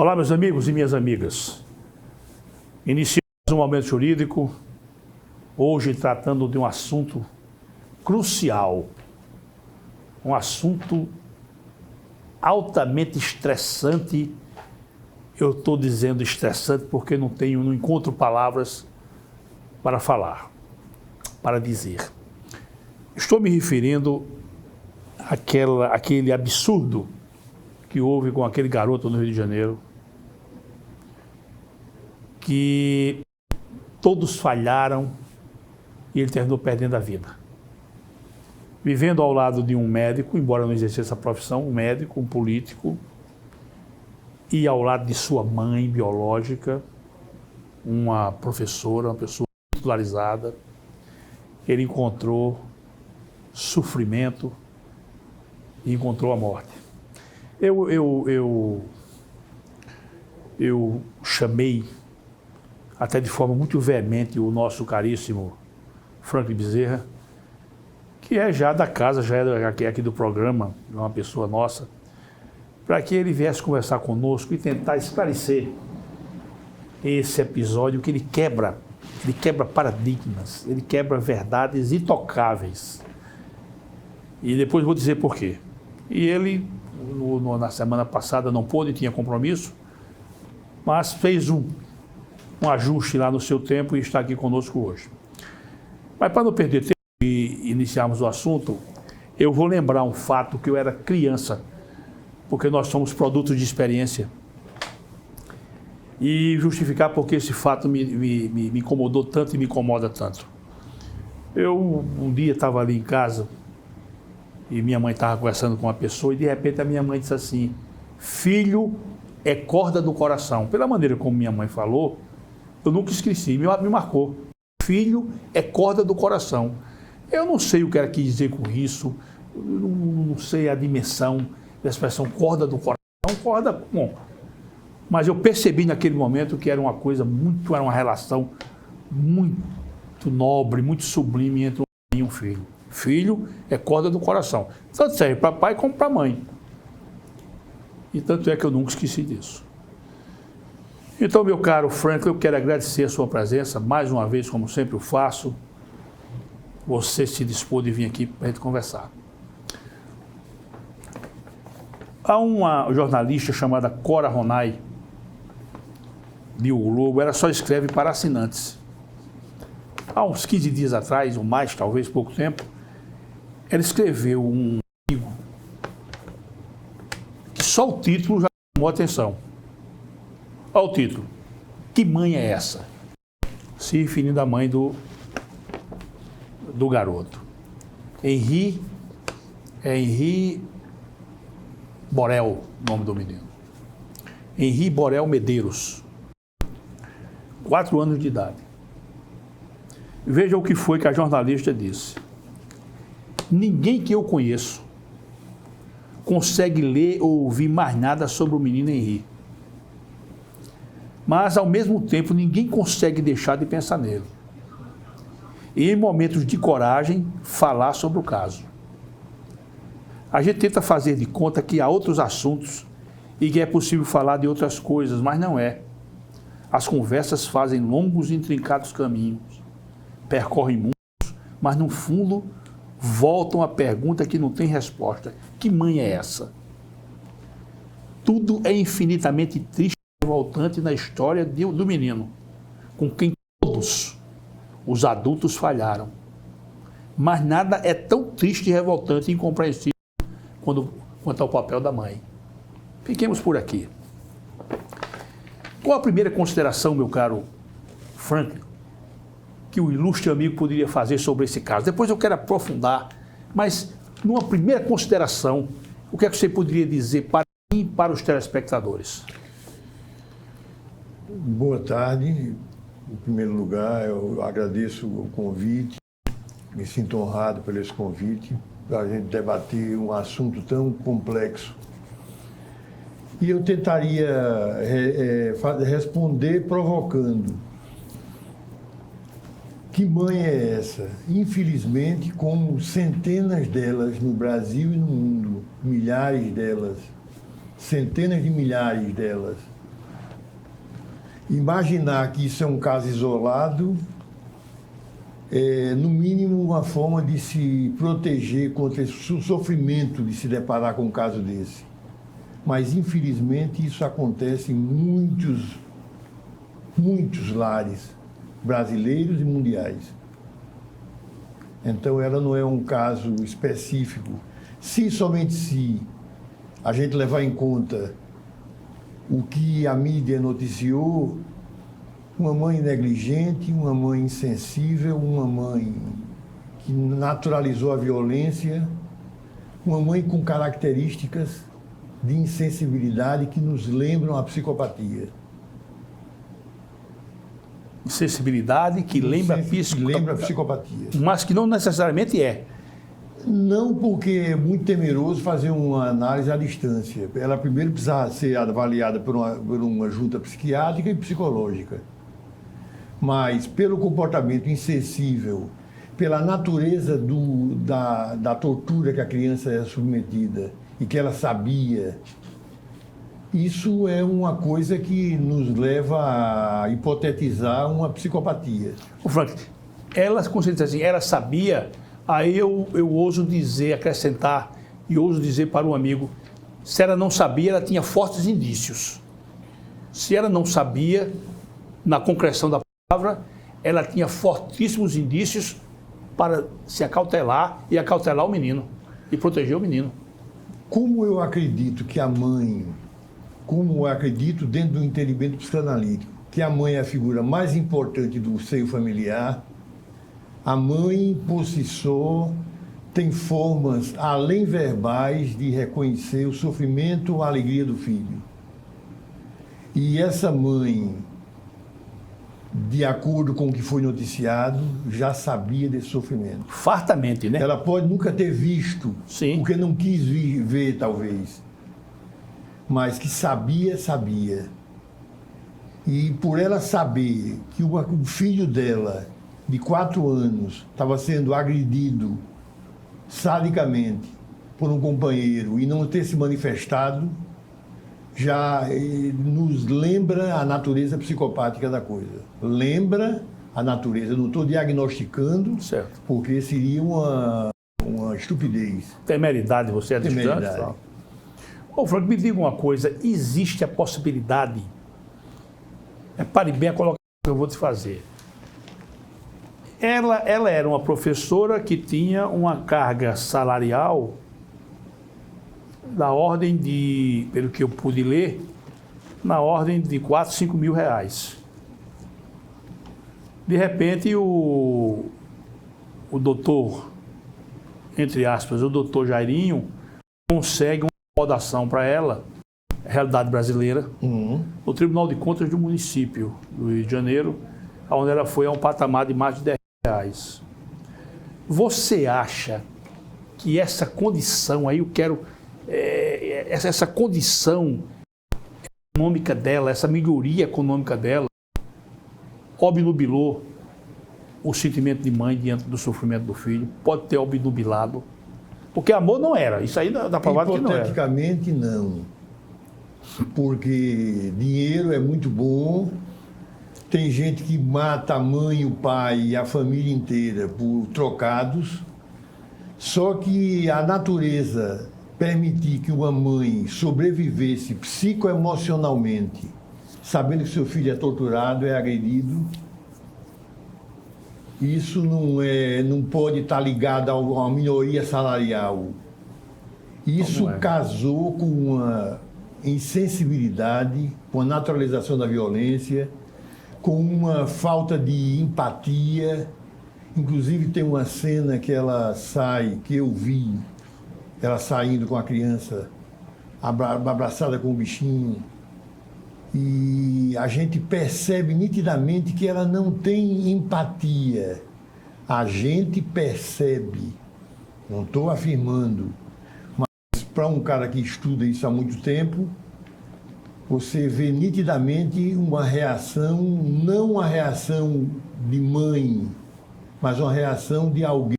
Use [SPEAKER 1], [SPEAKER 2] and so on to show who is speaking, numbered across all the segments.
[SPEAKER 1] Olá, meus amigos e minhas amigas. Iniciamos um momento jurídico, hoje tratando de um assunto crucial, um assunto altamente estressante. Eu estou dizendo estressante porque não encontro palavras para falar, para dizer. Estou me referindo àquele absurdo que houve com aquele garoto no Rio de Janeiro, que todos falharam e ele terminou perdendo a vida. Vivendo ao lado de um médico, embora não exercesse a profissão, um médico, um político, e ao lado de sua mãe biológica, uma professora, uma pessoa titularizada, ele encontrou sofrimento e encontrou a morte. Eu chamei, até de forma muito veemente, o nosso caríssimo Franklin Bezerra, que é já da casa, já é aqui do programa, uma pessoa nossa, para que ele viesse conversar conosco e tentar esclarecer esse episódio que ele quebra paradigmas, ele quebra verdades intocáveis. E depois vou dizer por quê. E ele, na semana passada, não pôde, tinha compromisso, mas fez um ajuste lá no seu tempo e está aqui conosco hoje. Mas para não perder tempo e iniciarmos o assunto, eu vou lembrar um fato que eu era criança, porque nós somos produtos de experiência, e justificar porque esse fato me incomodou tanto e me incomoda tanto. Eu um dia estava ali em casa e minha mãe estava conversando com uma pessoa e de repente a minha mãe disse assim: filho é corda do coração. Pela maneira como minha mãe falou, eu nunca esqueci, me marcou. Filho é corda do coração. Eu não sei o que ela quis dizer com isso, não sei a dimensão da expressão corda do coração. Corda, bom, mas eu percebi naquele momento que era era uma relação muito nobre, muito sublime entre um pai e um filho. Filho é corda do coração. Tanto serve para pai como para mãe. E tanto é que eu nunca esqueci disso. Então, meu caro Franklin, eu quero agradecer a sua presença, mais uma vez, como sempre eu faço. Você se dispôs de vir aqui para a gente conversar. Há uma jornalista chamada Cora Ronay, de O Globo, ela só escreve para assinantes. Há uns 15 dias atrás, ou mais, talvez pouco tempo, ela escreveu um artigo que só o título já chamou a atenção. Olha o título: Que mãe é essa? Se referindo à mãe do garoto. Henri Borel, nome do menino. Henri Borel Medeiros, 4 anos de idade. Veja o que foi que a jornalista disse. Ninguém que eu conheço consegue ler ou ouvir mais nada sobre o menino Henri. Mas, ao mesmo tempo, ninguém consegue deixar de pensar nele. E, em momentos de coragem, falar sobre o caso. A gente tenta fazer de conta que há outros assuntos e que é possível falar de outras coisas, mas não é. As conversas fazem longos e intrincados caminhos, percorrem mundos, mas, no fundo, voltam à pergunta que não tem resposta. Que mãe é essa? Tudo é infinitamente triste e revoltante na história do menino, com quem todos os adultos falharam. Mas nada é tão triste e revoltante e incompreensível quanto ao papel da mãe. Fiquemos por aqui. Qual a primeira consideração, meu caro Franklin, que o ilustre amigo poderia fazer sobre esse caso? Depois eu quero aprofundar, mas numa primeira consideração, o que é que você poderia dizer para mim e para os telespectadores?
[SPEAKER 2] Boa tarde. Em primeiro lugar, eu agradeço o convite, me sinto honrado por esse convite, para a gente debater um assunto tão complexo. E eu tentaria responder provocando. Que mãe é essa? Infelizmente, como centenas delas no Brasil e no mundo, milhares delas, centenas de milhares delas, Imaginar que isso é um caso isolado é, no mínimo, uma forma de se proteger contra o sofrimento de se deparar com um caso desse. Mas, infelizmente, isso acontece em muitos lares brasileiros e mundiais. Então, ela não é um caso específico. Se somente se a gente levar em conta o que a mídia noticiou, uma mãe negligente, uma mãe insensível, uma mãe que naturalizou a violência, uma mãe com características de insensibilidade que nos lembram a psicopatia.
[SPEAKER 1] Insensibilidade que lembra a
[SPEAKER 2] psicopatia.
[SPEAKER 1] Mas que não necessariamente é.
[SPEAKER 2] Não, porque é muito temeroso fazer uma análise à distância. Ela primeiro precisa ser avaliada por uma junta psiquiátrica e psicológica. Mas pelo comportamento insensível, pela natureza da tortura que a criança é submetida e que ela sabia, isso é uma coisa que nos leva a hipotetizar uma psicopatia.
[SPEAKER 1] O Frank, ela, como você diz assim, ela sabia, aí eu ouso dizer, acrescentar, e ouso dizer para um amigo, se ela não sabia, ela tinha fortes indícios. Se ela não sabia, na concreção da palavra, ela tinha fortíssimos indícios para se acautelar e acautelar o menino e proteger o menino.
[SPEAKER 2] Como eu acredito que a mãe, como eu acredito dentro do entendimento psicanalítico, que a mãe é a figura mais importante do seio familiar, a mãe, por si só, tem formas além verbais de reconhecer o sofrimento ou a alegria do filho. E essa mãe, de acordo com o que foi noticiado, já sabia desse sofrimento.
[SPEAKER 1] Fartamente, né?
[SPEAKER 2] Ela pode nunca ter visto,
[SPEAKER 1] sim,
[SPEAKER 2] porque não quis ver, talvez. Mas que sabia. E por ela saber que o filho dela, de 4 anos, estava sendo agredido sadicamente por um companheiro e não ter se manifestado, já nos lembra a natureza psicopática da coisa. Lembra a natureza. Eu não estou diagnosticando,
[SPEAKER 1] certo,
[SPEAKER 2] porque seria uma estupidez.
[SPEAKER 1] Temeridade, você é distante.
[SPEAKER 2] Temeridade.
[SPEAKER 1] Ô, Frank, me diga uma coisa, existe a possibilidade, pare bem a colocação que eu vou te fazer. Ela era uma professora que tinha uma carga salarial da ordem de, pelo que eu pude ler, na ordem de 4, 5 mil reais. De repente, o doutor, entre aspas, o doutor Jairinho, consegue uma acomodação para ela, realidade brasileira, no Tribunal de Contas do município do Rio de Janeiro, onde ela foi a um patamar de mais de 10 reais. Você acha que essa condição, aí eu quero... essa condição econômica dela, essa melhoria econômica dela, obnubilou o sentimento de mãe diante do sofrimento do filho? Pode ter obnubilado. Porque amor não era. Isso aí dá provado que não era.
[SPEAKER 2] Hipoteticamente, não. Porque dinheiro é muito bom. Tem gente que mata a mãe, o pai e a família inteira por trocados. Só que a natureza permitir que uma mãe sobrevivesse psicoemocionalmente, sabendo que seu filho é torturado, é agredido, isso não pode estar ligado a uma minoria salarial. Isso casou com uma insensibilidade, com a naturalização da violência, com uma falta de empatia. Inclusive tem uma cena que ela sai, que eu vi, ela saindo com a criança, abraçada com o bichinho, e a gente percebe nitidamente que ela não tem empatia. A gente percebe, não estou afirmando, mas para um cara que estuda isso há muito tempo, você vê nitidamente uma reação, não uma reação de mãe, mas uma reação de alguém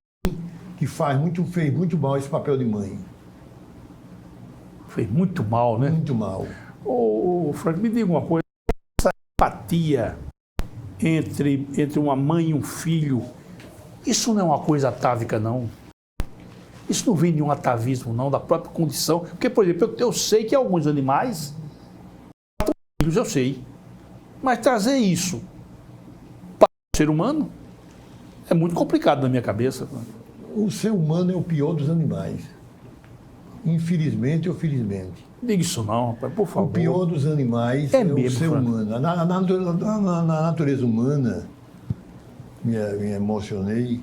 [SPEAKER 2] que fez muito mal esse papel de mãe.
[SPEAKER 1] Fez muito mal, né?
[SPEAKER 2] Muito mal.
[SPEAKER 1] Ô, Frank, me diga uma coisa. empatia entre uma mãe e um filho, isso não é uma coisa atávica, não. Isso não vem de um atavismo, não, da própria condição. Porque, por exemplo, eu sei que alguns animais matam filhos, eu sei. Mas trazer isso para o ser humano é muito complicado na minha cabeça.
[SPEAKER 2] O ser humano é o pior dos animais. Infelizmente ou felizmente.
[SPEAKER 1] Diga isso não, rapaz, por favor.
[SPEAKER 2] O pior dos animais é o ser humano. Na natureza humana, me emocionei,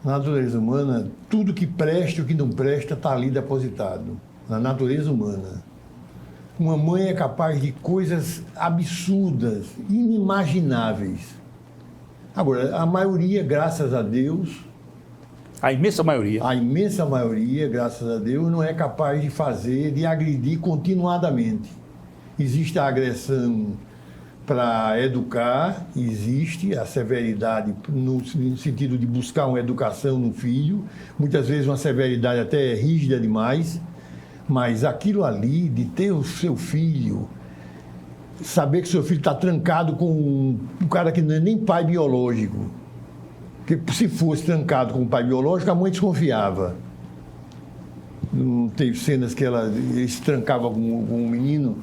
[SPEAKER 2] na natureza humana, tudo que presta e o que não presta está ali depositado. Na natureza humana. Uma mãe é capaz de coisas absurdas, inimagináveis. Agora, a maioria, graças a Deus...
[SPEAKER 1] A imensa maioria.
[SPEAKER 2] A imensa maioria, graças a Deus, não é capaz de fazer, de agredir continuadamente. Existe a agressão para educar, existe a severidade no sentido de buscar uma educação no filho, muitas vezes uma severidade até rígida demais, mas aquilo ali de ter o seu filho, saber que seu filho está trancado com um cara que não é nem pai biológico, porque se fosse trancado com um pai biológico, a mãe desconfiava. Não teve cenas que ele se trancava com um menino.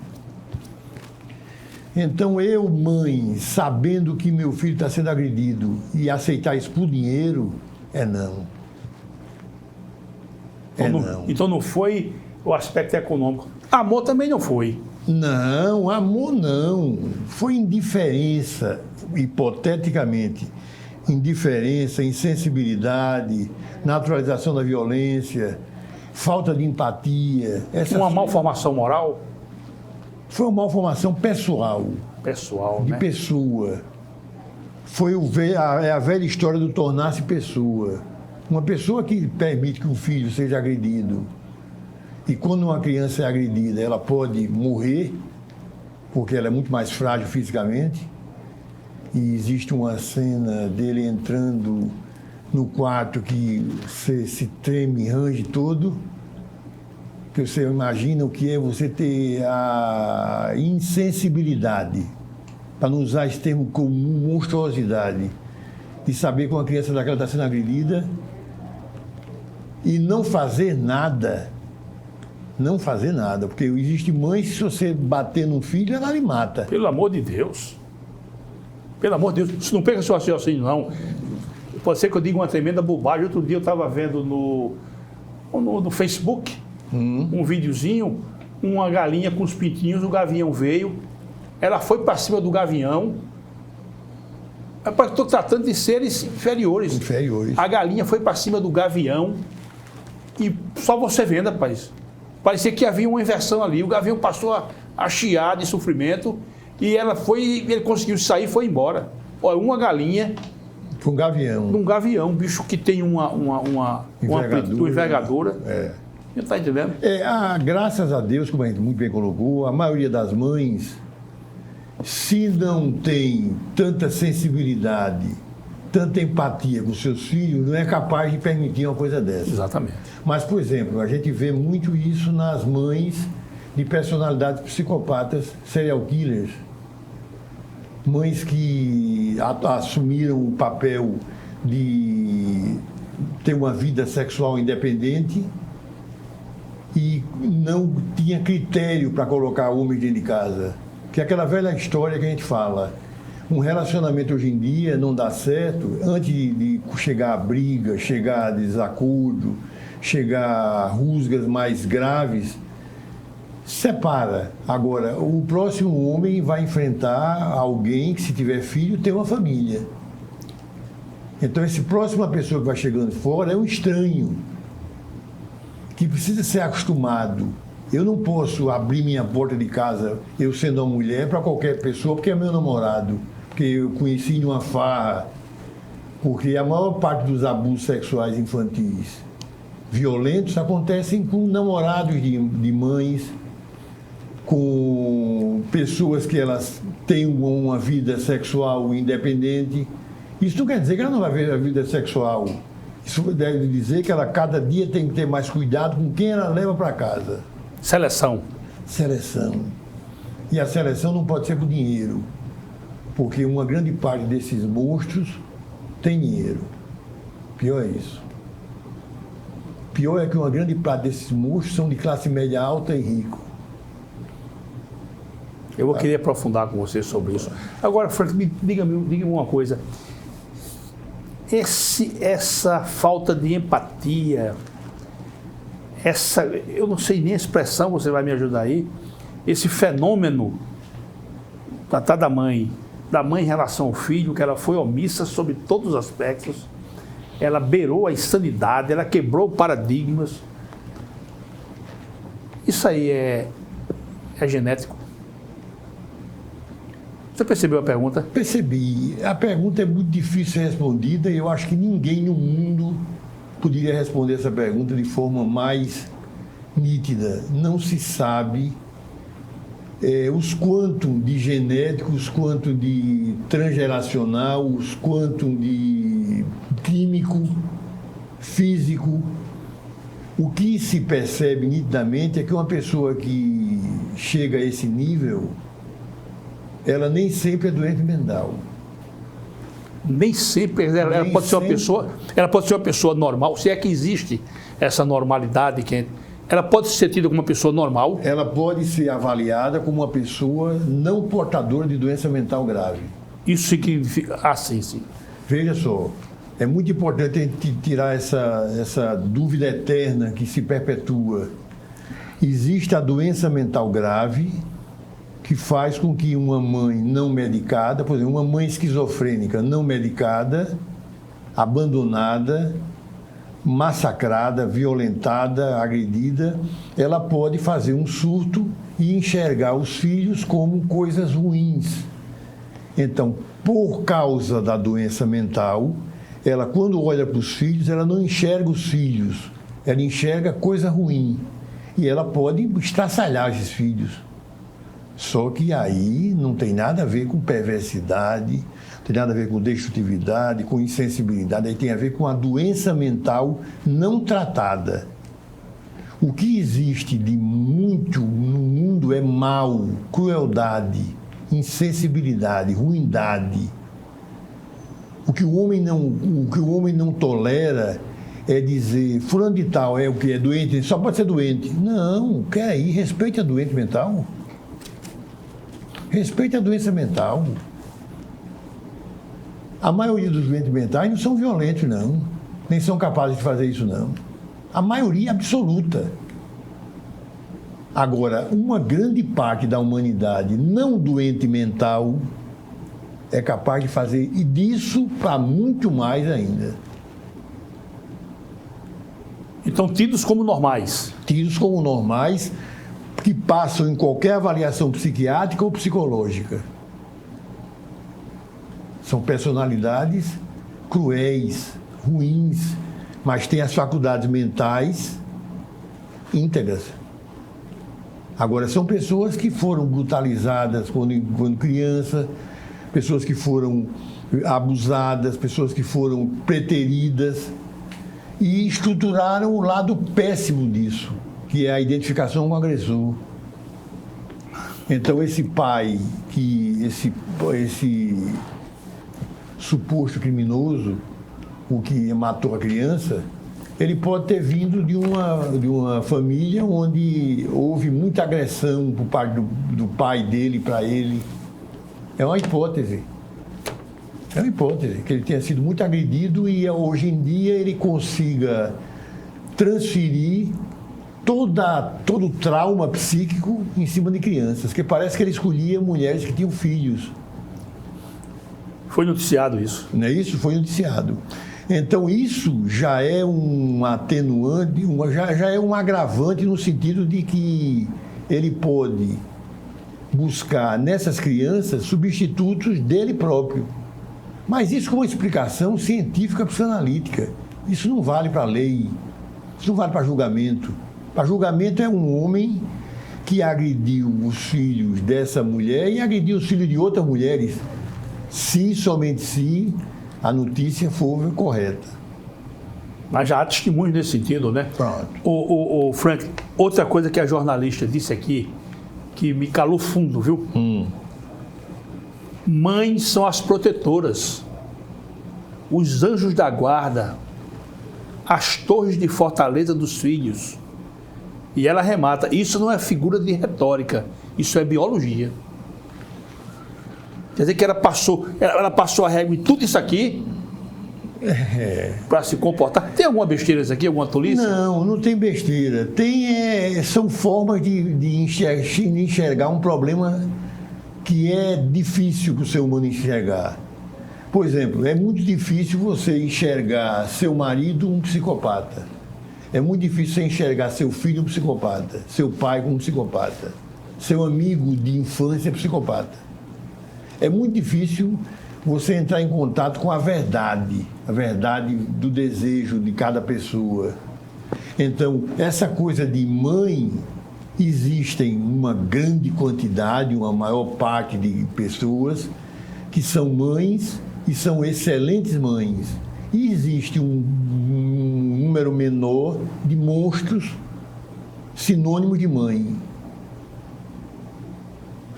[SPEAKER 2] Então eu, mãe, sabendo que meu filho está sendo agredido e aceitar isso por dinheiro, não. Não.
[SPEAKER 1] Então não foi o aspecto econômico. Amor também não foi.
[SPEAKER 2] Não, amor não. Foi indiferença, hipoteticamente. Indiferença, insensibilidade, naturalização da violência, falta de empatia.
[SPEAKER 1] Uma malformação moral?
[SPEAKER 2] Foi uma malformação pessoal.
[SPEAKER 1] Pessoal,
[SPEAKER 2] de
[SPEAKER 1] né?
[SPEAKER 2] Pessoa. Foi a velha história do tornar-se pessoa. Uma pessoa que permite que um filho seja agredido. E quando uma criança é agredida, ela pode morrer, porque ela é muito mais frágil fisicamente. E existe uma cena dele entrando no quarto que você se treme, range todo, que você imagina o que é você ter a insensibilidade, para não usar esse termo comum, monstruosidade, de saber que uma criança daquela está sendo agredida e não fazer nada. Não fazer nada, porque existe mães que se você bater num filho, ela lhe mata.
[SPEAKER 1] Pelo amor de Deus. Pelo amor de Deus, isso não pega seu raciocínio, não. Pode ser que eu diga uma tremenda bobagem. Outro dia eu estava vendo no Facebook um videozinho, uma galinha com os pintinhos, o gavião veio, ela foi para cima do gavião. Estou tratando de seres inferiores.
[SPEAKER 2] Inferiores.
[SPEAKER 1] A galinha foi para cima do gavião e só você vendo, rapaz. Parecia que havia uma inversão ali. O gavião passou a chiar de sofrimento. E ele conseguiu sair e foi embora. Olha, uma galinha...
[SPEAKER 2] Um gavião.
[SPEAKER 1] Um gavião, um bicho que tem uma envergadura. Você está entendendo?
[SPEAKER 2] Graças a Deus, como a gente muito bem colocou, a maioria das mães, se não tem tanta sensibilidade, tanta empatia com seus filhos, não é capaz de permitir uma coisa dessa.
[SPEAKER 1] Exatamente.
[SPEAKER 2] Mas, por exemplo, a gente vê muito isso nas mães de personalidades psicopatas, serial killers. Mães que assumiram o papel de ter uma vida sexual independente e não tinha critério para colocar homem dentro de casa. Que é aquela velha história que a gente fala. Um relacionamento hoje em dia não dá certo antes de chegar a briga, chegar a desacordo, chegar a rusgas mais graves. Separa. Agora, o próximo homem vai enfrentar alguém que, se tiver filho, tem uma família. Então, essa próxima pessoa que vai chegando fora é um estranho, que precisa ser acostumado. Eu não posso abrir minha porta de casa, eu sendo uma mulher, para qualquer pessoa, porque é meu namorado, porque eu conheci numa farra, porque a maior parte dos abusos sexuais infantis violentos acontecem com namorados de mães, com pessoas que elas têm uma vida sexual independente. Isso não quer dizer que ela não vai ver a vida sexual. Isso deve dizer que ela cada dia tem que ter mais cuidado com quem ela leva para casa.
[SPEAKER 1] Seleção.
[SPEAKER 2] Seleção. E a seleção não pode ser por dinheiro. porque uma grande parte desses monstros tem dinheiro. Pior é isso. Pior é que uma grande parte desses monstros são de classe média alta e rico.
[SPEAKER 1] Eu queria aprofundar com você sobre isso. Agora, Frank, diga-me uma coisa. Essa falta de empatia, eu não sei nem a expressão, você vai me ajudar aí, esse fenômeno da mãe em relação ao filho, que ela foi omissa sobre todos os aspectos, ela beirou a insanidade, ela quebrou paradigmas. Isso aí é genético? Você percebeu a pergunta?
[SPEAKER 2] Percebi. A pergunta é muito difícil de ser respondida e eu acho que ninguém no mundo poderia responder essa pergunta de forma mais nítida. Não se sabe os quantum de genético, os quantum de transgeracional, os quantum de químico, físico. O que se percebe nitidamente é que uma pessoa que chega a esse nível, ela nem sempre é doente mental.
[SPEAKER 1] Nem sempre, ela pode ser uma pessoa normal, se é que existe essa normalidade, ela pode ser tida como uma pessoa normal.
[SPEAKER 2] Ela pode ser avaliada como uma pessoa não portadora de doença mental grave.
[SPEAKER 1] Isso significa... sim.
[SPEAKER 2] Veja só, é muito importante a gente tirar essa dúvida eterna que se perpetua. Existe a doença mental grave, que faz com que uma mãe não medicada, por exemplo, uma mãe esquizofrênica não medicada, abandonada, massacrada, violentada, agredida, ela pode fazer um surto e enxergar os filhos como coisas ruins. Então, por causa da doença mental, ela, quando olha para os filhos, ela não enxerga os filhos, ela enxerga coisa ruim. E ela pode estraçalhar esses filhos. Só que aí não tem nada a ver com perversidade, não tem nada a ver com destrutividade, com insensibilidade, aí tem a ver com a doença mental não tratada. O que existe de muito no mundo é mal, crueldade, insensibilidade, ruindade. O que o homem não tolera é dizer, fulano de tal é o que? É doente? Só pode ser doente. Não, peraí, respeite a doente mental. Respeite a doença mental. A maioria dos doentes mentais não são violentos, não. Nem são capazes de fazer isso, não. A maioria absoluta. Agora, uma grande parte da humanidade não doente mental é capaz de fazer, e disso para muito mais ainda.
[SPEAKER 1] Então, tidos como normais.
[SPEAKER 2] Tidos como normais, que passam em qualquer avaliação psiquiátrica ou psicológica. São personalidades cruéis, ruins, mas têm as faculdades mentais íntegras. Agora, são pessoas que foram brutalizadas quando criança, pessoas que foram abusadas, pessoas que foram preteridas e estruturaram o lado péssimo disso, que é a identificação com o agressor. Então, esse pai, esse suposto criminoso, o que matou a criança, ele pode ter vindo de uma família onde houve muita agressão por parte do pai dele para ele. É uma hipótese. É uma hipótese, que ele tenha sido muito agredido e hoje em dia ele consiga transferir todo o trauma psíquico em cima de crianças, que parece que ele escolhia mulheres que tinham filhos.
[SPEAKER 1] Foi noticiado isso.
[SPEAKER 2] Não é isso? Foi noticiado. Então, isso já é um atenuante, já é um agravante no sentido de que ele pode buscar nessas crianças substitutos dele próprio. Mas isso com uma explicação científica psicanalítica. Isso não vale para lei, isso não vale para julgamento. Para julgamento é um homem que agrediu os filhos dessa mulher e agrediu os filhos de outras mulheres, se, somente se, a notícia for correta.
[SPEAKER 1] Mas já há testemunhos nesse sentido, né?
[SPEAKER 2] Pronto.
[SPEAKER 1] O Frank, outra coisa que a jornalista disse aqui, que me calou fundo, viu? Mães são as protetoras, os anjos da guarda, as torres de fortaleza dos filhos. E ela remata, isso não é figura de retórica, isso é biologia. Quer dizer que ela passou a régua em tudo isso aqui para se comportar. Tem alguma besteira isso aqui, alguma tolice?
[SPEAKER 2] Não, não tem besteira. São formas de enxergar um problema que é difícil para o ser humano enxergar. Por exemplo, é muito difícil você enxergar seu marido um psicopata. É muito difícil você enxergar seu filho um psicopata, seu pai como um psicopata, seu amigo de infância psicopata. É muito difícil você entrar em contato com a verdade do desejo de cada pessoa. Então, essa coisa de mãe, existem uma grande quantidade, uma maior parte de pessoas que são mães e são excelentes mães. E existe um número menor de monstros sinônimos de mãe.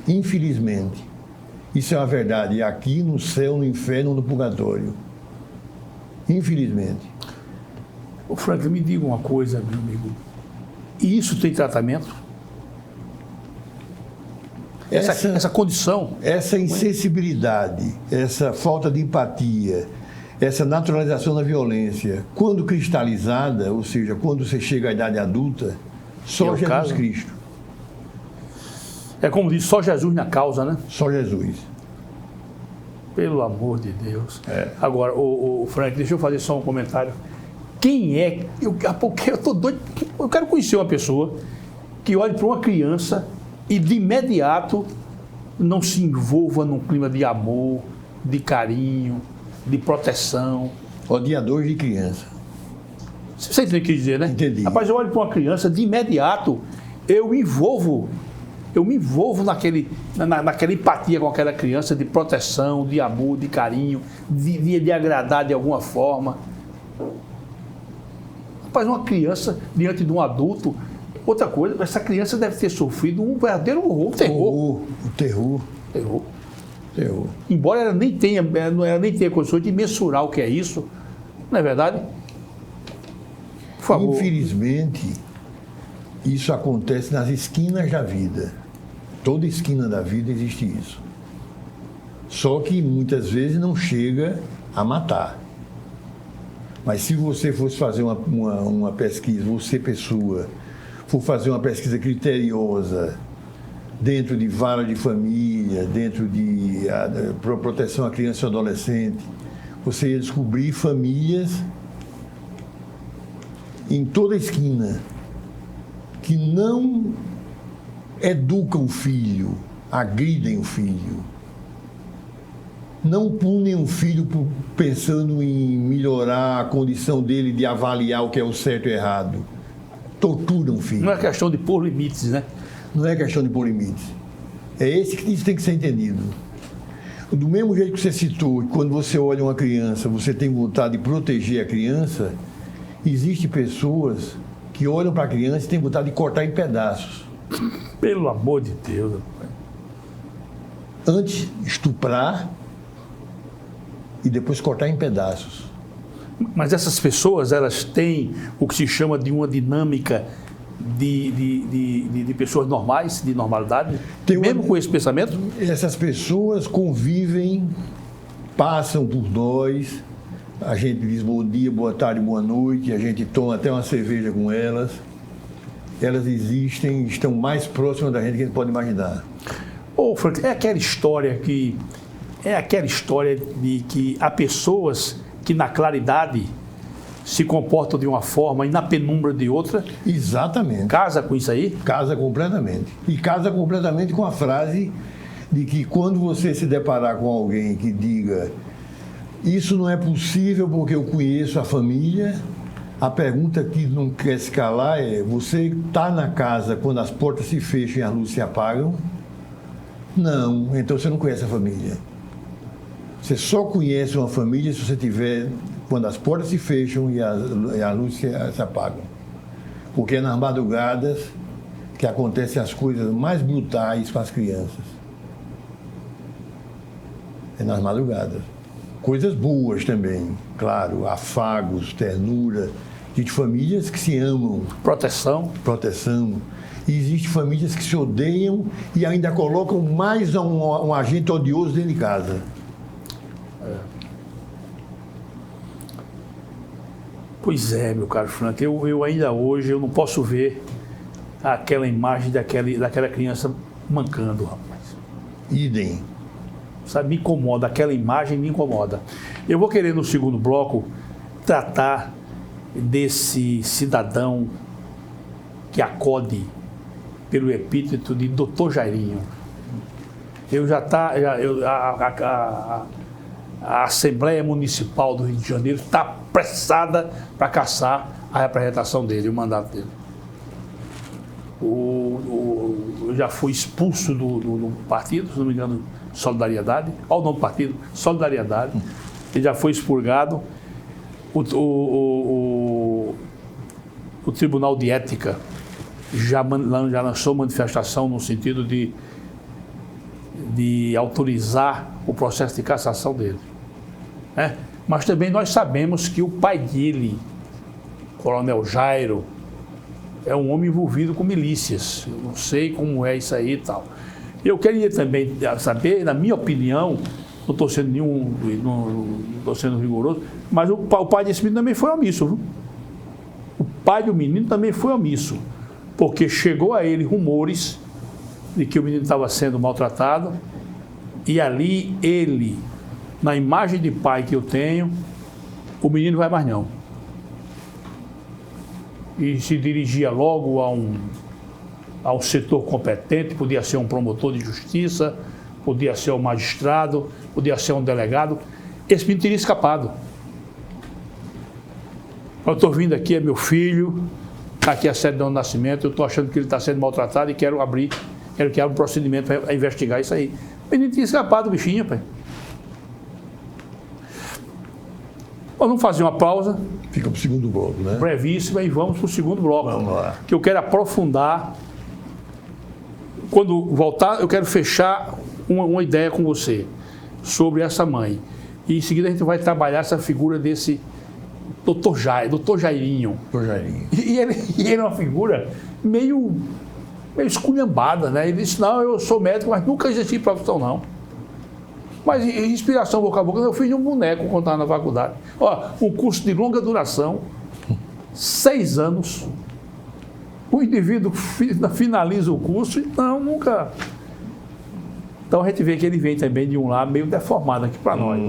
[SPEAKER 2] Infelizmente. Isso é uma verdade, aqui no céu, no inferno, no purgatório. Infelizmente.
[SPEAKER 1] Ô Franklin, me diga uma coisa, meu amigo. E isso tem tratamento? Essa condição?
[SPEAKER 2] Essa insensibilidade, essa falta de empatia, essa naturalização da violência, quando cristalizada, ou seja, quando você chega à idade adulta, só Jesus Cristo.
[SPEAKER 1] É como diz, só Jesus na causa, né?
[SPEAKER 2] Só Jesus.
[SPEAKER 1] Pelo amor de Deus. Agora, o Frank, deixa eu fazer só um comentário. Quem é? Porque eu tô doido. Eu quero conhecer uma pessoa que olhe para uma criança e de imediato não se envolva num clima de amor, de carinho, de proteção.
[SPEAKER 2] Odiador de criança.
[SPEAKER 1] Você entendeu o que eu quis dizer, né?
[SPEAKER 2] Entendi.
[SPEAKER 1] Rapaz, eu olho para uma criança, de imediato eu me envolvo naquela empatia com aquela criança, de proteção, de amor, de carinho, de agradar de alguma forma. Rapaz, uma criança diante de um adulto, outra coisa, essa criança deve ter sofrido um verdadeiro horror, terror. Embora ela nem tenha condições de mensurar o que é isso, não é verdade? Por favor.
[SPEAKER 2] Infelizmente, isso acontece nas esquinas da vida. Toda esquina da vida existe isso. Só que muitas vezes não chega a matar. Mas se você fosse fazer uma pesquisa, você pessoa, for fazer uma pesquisa criteriosa dentro de vara de família, dentro de proteção à criança e adolescente, você ia descobrir famílias em toda a esquina que não educam o filho, agridem o filho, não punem o filho pensando em melhorar a condição dele de avaliar o que é o certo e o errado. Torturam o filho.
[SPEAKER 1] Não é questão de pôr limites, né?
[SPEAKER 2] Não é questão de pôr limites. Isso tem que ser entendido. Do mesmo jeito que você citou, quando você olha uma criança, você tem vontade de proteger a criança, existem pessoas que olham para a criança e têm vontade de cortar em pedaços.
[SPEAKER 1] Pelo amor de Deus.
[SPEAKER 2] Antes, estuprar e depois cortar em pedaços.
[SPEAKER 1] Mas essas pessoas, elas têm o que se chama de uma dinâmica de pessoas normais, de normalidade? Mesmo com esse pensamento?
[SPEAKER 2] Essas pessoas convivem, passam por nós, a gente diz bom dia, boa tarde, boa noite, a gente toma até uma cerveja com elas. Elas existem, estão mais próximas da gente que a gente pode imaginar.
[SPEAKER 1] Ô, Frank, é aquela história de que há pessoas que na claridade se comportam de uma forma e na penumbra de outra.
[SPEAKER 2] Exatamente.
[SPEAKER 1] Casa com isso aí?
[SPEAKER 2] Casa completamente. E casa completamente com a frase de que quando você se deparar com alguém que diga isso não é possível porque eu conheço a família, a pergunta que não quer se calar é: você está na casa quando as portas se fecham e as luzes se apagam? Não, então você não conhece a família. Você só conhece uma família se você tiver quando as portas se fecham e as luzes se apagam. Porque é nas madrugadas que acontecem as coisas mais brutais com as crianças. É nas madrugadas. Coisas boas também, claro, afagos, ternura, de famílias que se amam. Proteção. E existem famílias que se odeiam e ainda colocam mais um agente odioso dentro de casa.
[SPEAKER 1] Pois é, meu caro Frank, eu ainda hoje eu não posso ver aquela imagem daquela criança mancando, rapaz.
[SPEAKER 2] Idem.
[SPEAKER 1] Sabe, me incomoda, aquela imagem me incomoda. Eu vou querer no segundo bloco tratar desse cidadão que acode pelo epíteto de Dr. Jairinho. A Assembleia Municipal do Rio de Janeiro está apressada para caçar a representação dele, o mandato dele. Eu já fui expulso do partido, se não me engano, Solidariedade. Olha o nome do partido, Solidariedade. Ele já foi expurgado. O Tribunal de Ética já lançou manifestação no sentido de autorizar o processo de cassação dele. Mas também nós sabemos que o pai dele, Coronel Jairo, é um homem envolvido com milícias. Eu não sei como é isso aí e tal. Eu queria também saber, na minha opinião, não estou sendo rigoroso, mas o pai desse menino também foi omisso, viu? O pai do menino também foi omisso, porque chegou a ele rumores de que o menino estava sendo maltratado, e ali ele, na imagem de pai que eu tenho, o menino vai mais não. E se dirigia logo ao setor competente, podia ser um promotor de justiça, podia ser um magistrado, podia ser um delegado. Esse menino teria escapado. Eu estou vindo aqui, é meu filho, está aqui a certidão de nascimento, eu estou achando que ele está sendo maltratado e quero que abra um procedimento para investigar isso aí. O menino tinha escapado, bichinho, pai. Nós vamos fazer uma pausa.
[SPEAKER 2] Fica para o segundo bloco, né?
[SPEAKER 1] Brevíssima, e vamos para o segundo bloco.
[SPEAKER 2] Vamos lá.
[SPEAKER 1] Que eu quero aprofundar. Quando voltar, eu quero fechar uma ideia com você sobre essa mãe. E em seguida a gente vai trabalhar essa figura desse Dr. Jairinho.
[SPEAKER 2] Dr. Jairinho.
[SPEAKER 1] E ele é uma figura meio esculhambada, né? Ele disse, não, eu sou médico, mas nunca exerci profissão, não. Mas inspiração boca a boca, eu fiz de um boneco quando estava na faculdade. Um curso de longa duração, 6 anos. O indivíduo finaliza o curso e não, nunca. Então a gente vê que ele vem também de um lado meio deformado aqui para nós.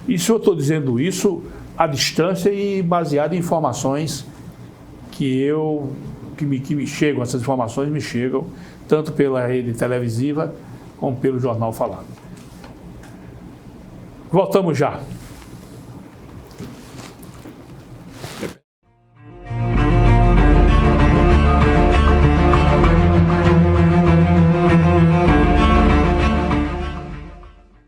[SPEAKER 1] Isso eu estou dizendo isso à distância e baseado em informações que me chegam, essas informações me chegam, tanto pela rede televisiva como pelo jornal falado. Voltamos já.